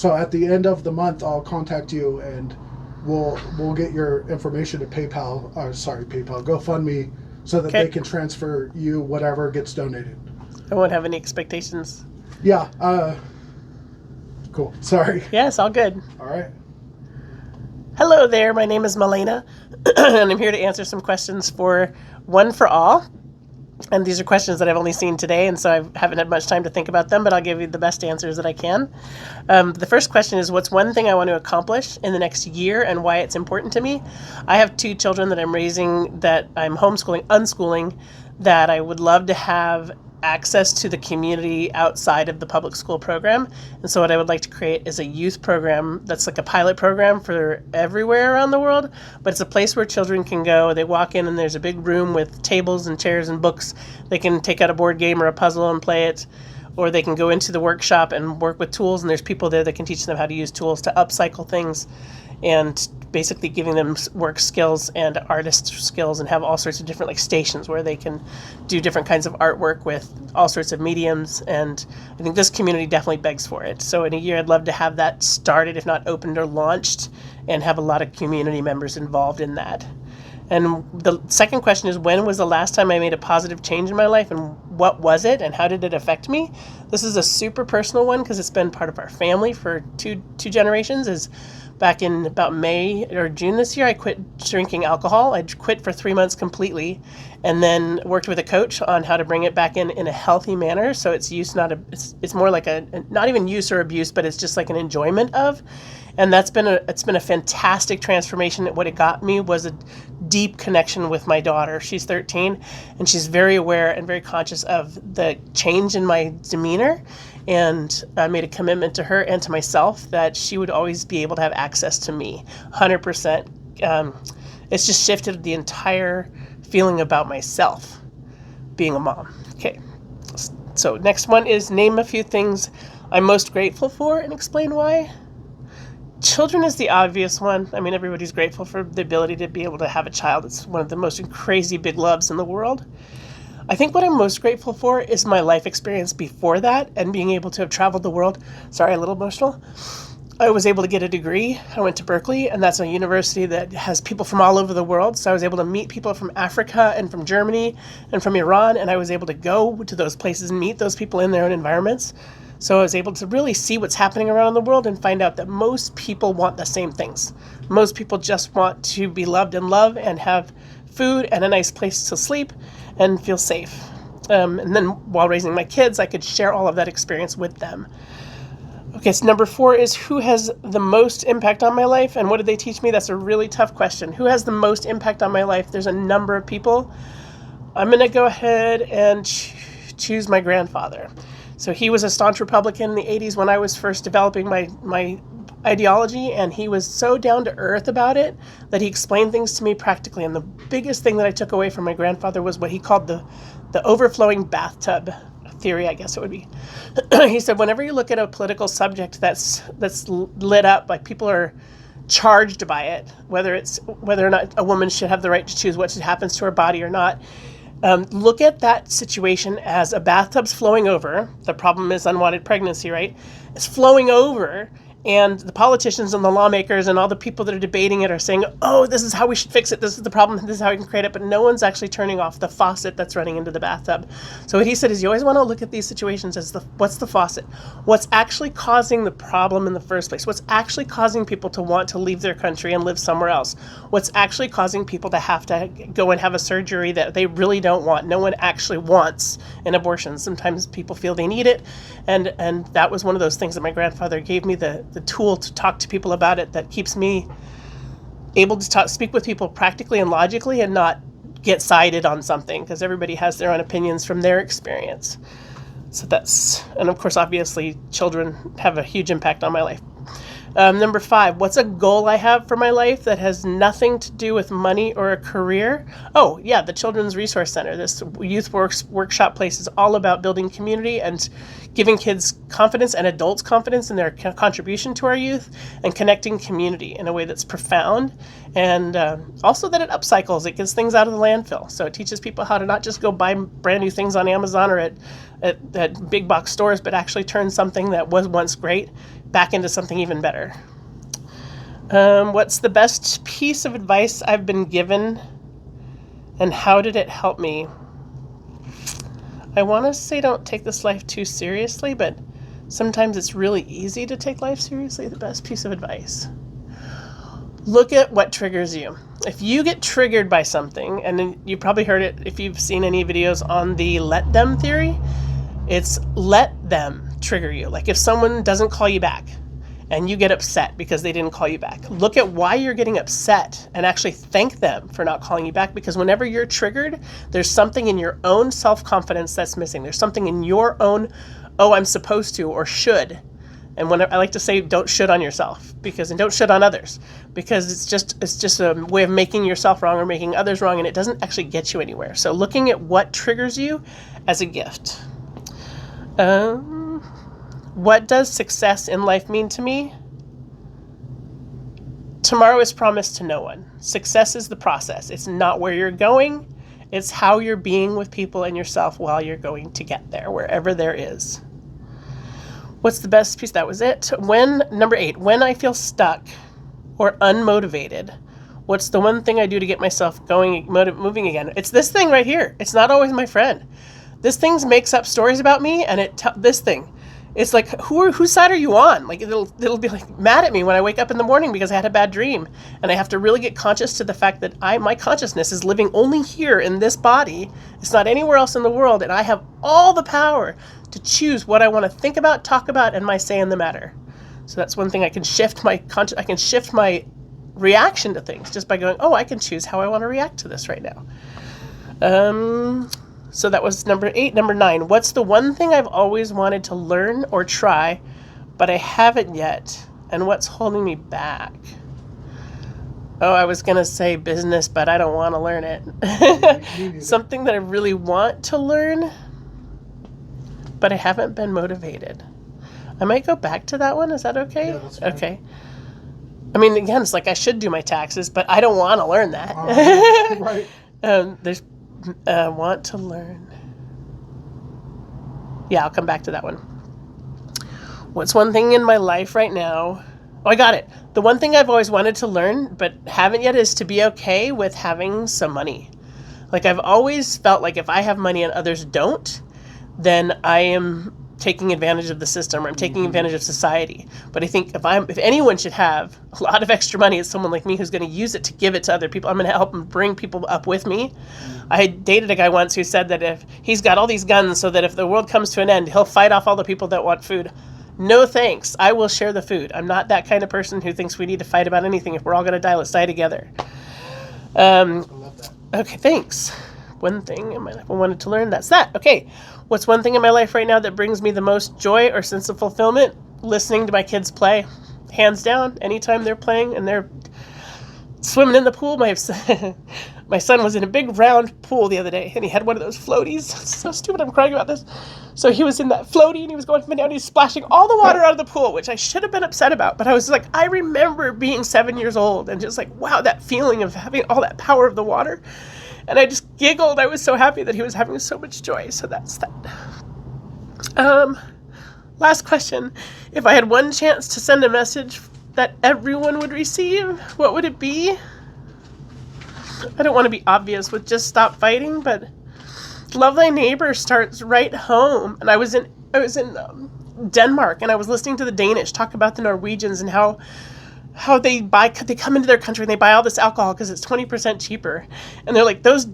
So at the end of the month, I'll contact you and we'll get your information to PayPal. Sorry, PayPal, GoFundMe, so that Okay. they can transfer you whatever gets donated. I won't have any expectations. Yeah. Cool. Sorry. Yes, all good. All right. Hello there, my name is Malaina, and I'm here to answer some questions for One for All. And these are questions that I've only seen today, and so I haven't had much time to think about them, but I'll give you the best answers that I can. The first question is, what's one thing I want to accomplish in the next year and why it's important to me? I have two children that I'm raising, that I'm homeschooling, unschooling, that I would love to have access to the community outside of the public school program. And so what I would like to create is a youth program that's like a pilot program for everywhere around the world, but it's a place where children can go. They walk in and there's a big room with tables and chairs and books. They can take out a board game or a puzzle and play it, or they can go into the workshop and work with tools, and there's people there that can teach them how to use tools to upcycle things, and basically giving them work skills and artist skills, and have all sorts of different like stations where they can do different kinds of artwork with all sorts of mediums. And I think this community definitely begs for it. So in a year, I'd love to have that started, if not opened or launched, and have a lot of community members involved in that. And the second question is, when was the last time I made a positive change in my life, and what was it, and how did it affect me? This is a super personal one because it's been part of our family for two generations. Is back in about May or June this year, I quit drinking alcohol. I quit for 3 months completely, and then worked with a coach on how to bring it back in a healthy manner. So it's use, not a, it's more like a, not even use or abuse, but it's just like an enjoyment of. And it's been a fantastic transformation. What it got me was a deep connection with my daughter. She's 13, and she's very aware and very conscious of the change in my demeanor. And I made a commitment to her and to myself that she would always be able to have access to me, 100%. It's just shifted the entire feeling about myself being a mom. Okay, so next one is, name a few things I'm most grateful for and explain why. Children is the obvious one. I mean, everybody's grateful for the ability to be able to have a child. It's one of the most crazy big loves in the world. I think what I'm most grateful for is my life experience before that, and being able to have traveled the world. Sorry, a little emotional. I was able to get a degree. I went to Berkeley, and that's a university that has people from all over the world. So I was able to meet people from Africa and from Germany and from Iran, and I was able to go to those places and meet those people in their own environments. So I was able to really see what's happening around the world and find out that most people want the same things. Most people just want to be loved and love and have food and a nice place to sleep and feel safe. And then while raising my kids, I could share all of that experience with them. Okay, so number 4 is, who has the most impact on my life, and what did they teach me? That's a really tough question. Who has the most impact on my life? There's a number of people. I'm going to go ahead and choose my grandfather. So he was a staunch Republican in the 80s when I was first developing my ideology, and he was so down to earth about it that he explained things to me practically. And the biggest thing that I took away from my grandfather was what he called the overflowing bathtub theory, I guess it would be. He said, whenever you look at a political subject that's lit up, like people are charged by it, whether or not a woman should have the right to choose what happens to her body or not, look at that situation as a bathtub's flowing over. The problem is unwanted pregnancy, right? It's flowing over, and the politicians and the lawmakers and all the people that are debating it are saying, oh, this is how we should fix it. This is the problem. This is how we can create it. But no one's actually turning off the faucet that's running into the bathtub. So what he said is, you always want to look at these situations as what's the faucet? What's actually causing the problem in the first place? What's actually causing people to want to leave their country and live somewhere else? What's actually causing people to have to go and have a surgery that they really don't want? No one actually wants an abortion. Sometimes people feel they need it. And that was one of those things that my grandfather gave me, the tool to talk to people about it, that keeps me able to speak with people practically and logically and not get sided on something, because everybody has their own opinions from their experience. So and of course, obviously, children have a huge impact on my life. Number 5, what's a goal I have for my life that has nothing to do with money or a career? Oh, yeah, the Children's Resource Center. This youth workshop place is all about building community and giving kids confidence and adults confidence in their contribution to our youth, and connecting community in a way that's profound, and also that it upcycles. It gets things out of the landfill. So it teaches people how to not just go buy brand new things on Amazon or at big box stores, but actually turn something that was once great back into something even better. What's the best piece of advice I've been given, and how did it help me? I want to say don't take this life too seriously, but sometimes it's really easy to take life seriously. The best piece of advice: look at what triggers you. If you get triggered by something, and you probably heard it if you've seen any videos on the let them theory, it's let them trigger you. Like if someone doesn't call you back and you get upset because they didn't call you back, look at why you're getting upset and actually thank them for not calling you back, because whenever you're triggered, there's something in your own self-confidence that's missing. There's something in your own, oh, I'm supposed to or should. And when I like to say, don't should on yourself, and don't should on others, because it's just a way of making yourself wrong or making others wrong, and it doesn't actually get you anywhere. So looking at what triggers you as a gift. What does success in life mean to me? Tomorrow is promised to no one. Success is the process. It's not where you're going. It's how you're being with people and yourself while you're going to get there, wherever there is. What's the best piece? That was it. Number 8, when I feel stuck or unmotivated, what's the one thing I do to get myself going, moving again? It's this thing right here. It's not always my friend. This thing makes up stories about me, and this thing. It's like, whose side are you on? Like it'll be like mad at me when I wake up in the morning because I had a bad dream, and I have to really get conscious to the fact that my consciousness is living only here in this body. It's not anywhere else in the world, and I have all the power to choose what I want to think about, talk about, and my say in the matter. So that's one thing I can shift I can shift my reaction to things just by going, oh, I can choose how I want to react to this right now. So that was number 8. Number 9, what's the one thing I've always wanted to learn or try, but I haven't yet, and what's holding me back? Oh, I was going to say business, but I don't want to learn it. Something that I really want to learn, but I haven't been motivated. I might go back to that one. Is that okay? Yeah, that's fine. Okay. I mean, again, it's like I should do my taxes, but I don't want to learn that. Right. There's want to learn. Yeah, I'll come back to that one. What's one thing in my life right now? Oh, I got it. The one thing I've always wanted to learn but haven't yet is to be okay with having some money. Like I've always felt like if I have money and others don't, then I am taking advantage of the system, or I'm taking advantage of society. But I think if anyone should have a lot of extra money, it's someone like me who's going to use it to give it to other people. I'm going to help them bring people up with me. I had dated a guy once who said that if he's got all these guns so that if the world comes to an end, he'll fight off all the people that want food. No thanks. I will share the food. I'm not that kind of person who thinks we need to fight about anything. If we're all going to die, let's die together. I love that. Okay, thanks. One thing in my life I wanted to learn, that's that. Okay, what's one thing in my life right now that brings me the most joy or sense of fulfillment? Listening to my kids play. Hands down, anytime they're playing and they're swimming in the pool. My son was in a big round pool the other day, and he had one of those floaties. It's so stupid, I'm crying about this. So he was in that floaty, and he was going up and down, and he was splashing all the water out of the pool, which I should have been upset about. But I was like, I remember being 7 years old and just like, wow, that feeling of having all that power of the water. And I just giggled. I was so happy that he was having so much joy. So that's that. Last question. If I had one chance to send a message that everyone would receive, what would it be? I don't want to be obvious with just stop fighting, but love thy neighbor starts right home. And I was in Denmark, and I was listening to the Danish talk about the Norwegians and how they come into their country and they buy all this alcohol because it's 20% cheaper. And they're like, those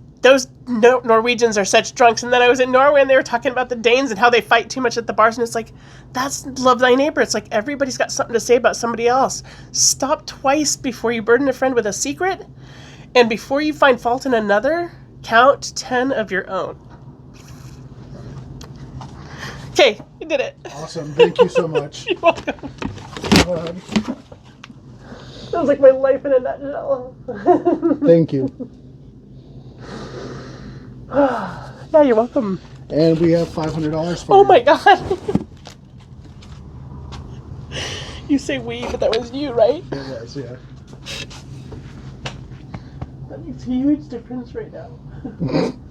Norwegians are such drunks. And then I was in Norway, and they were talking about the Danes and how they fight too much at the bars. And it's like, that's love thy neighbor. It's like everybody's got something to say about somebody else. Stop twice before you burden a friend with a secret. And before you find fault in another, count 10 of your own. Okay, you did it. Awesome. Thank you so much. You're welcome. That was like my life in a nutshell. Thank you. Yeah, you're welcome. And we have $500 for you. Oh my God. You say we, but that was you, right? It was, yeah. That makes a huge difference right now.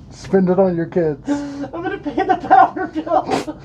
Spend it on your kids. I'm going to pay the power bill.